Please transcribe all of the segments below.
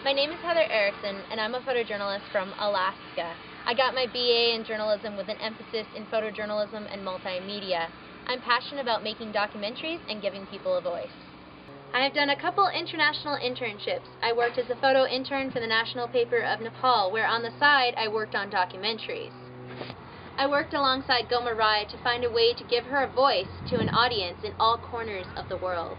My name is Ericson, and I'm a photojournalist from Alaska. I got my BA in journalism with an emphasis in photojournalism and multimedia. I'm passionate about making documentaries and giving people a voice. I have done a couple international internships. I worked as a photo intern for the national paper of Nepal, where on the side I worked on documentaries. I worked alongside Goma Rai to find a way to give her a voice to an audience in all corners of the world.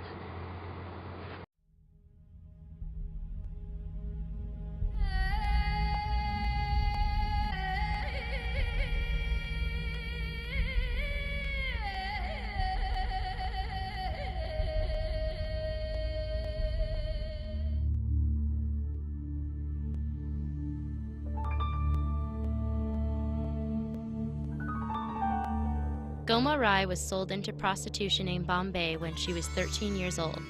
Goma Rai was sold into prostitution in Bombay when she was 13 years old.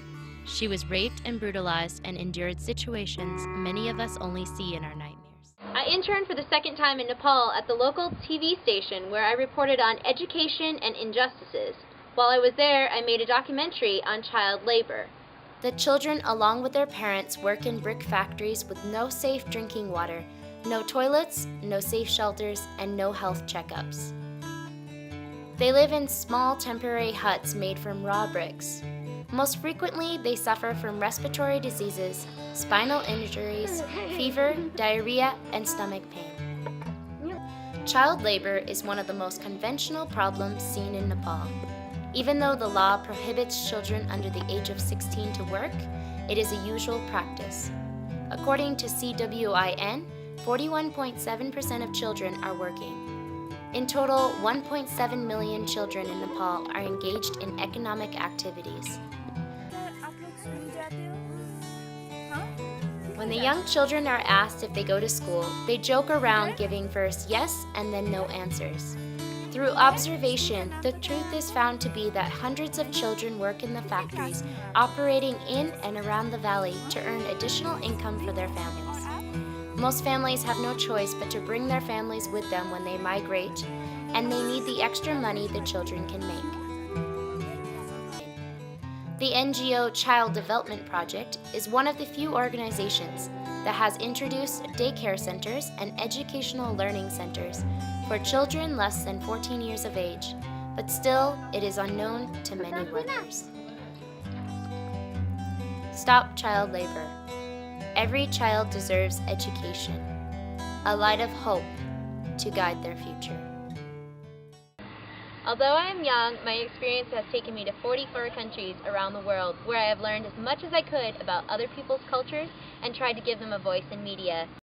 She was raped and brutalized and endured situations many of us only see in our nightmares. I interned for the second time in Nepal at the local TV station where I reported on education and injustices. While I was there, I made a documentary on child labor. The children, along with their parents, work in brick factories with no safe drinking water, no toilets, no safe shelters, and no health checkups. They live in small temporary huts made from raw bricks. Most frequently, they suffer from respiratory diseases, spinal injuries, fever, diarrhea, and stomach pain. Child labor is one of the most conventional problems seen in Nepal. Even though the law prohibits children under the age of 16 to work, it is a usual practice. According to CWIN, 41.7% of children are working. In total, 1.7 million children in Nepal are engaged in economic activities. When the young children are asked if they go to school, they joke around giving first yes and then no answers. Through observation, the truth is found to be that hundreds of children work in the factories operating in and around the valley to earn additional income for their families. Most families have no choice but to bring their families with them when they migrate, and they need the extra money the children can make. The NGO Child Development Project is one of the few organizations that has introduced daycare centers and educational learning centers for children less than 14 years of age, but still it is unknown to many workers. Stop child labor. Every child deserves education, a light of hope to guide their future. Although I am young, my experience has taken me to 44 countries around the world where I have learned as much as I could about other people's cultures and tried to give them a voice in media.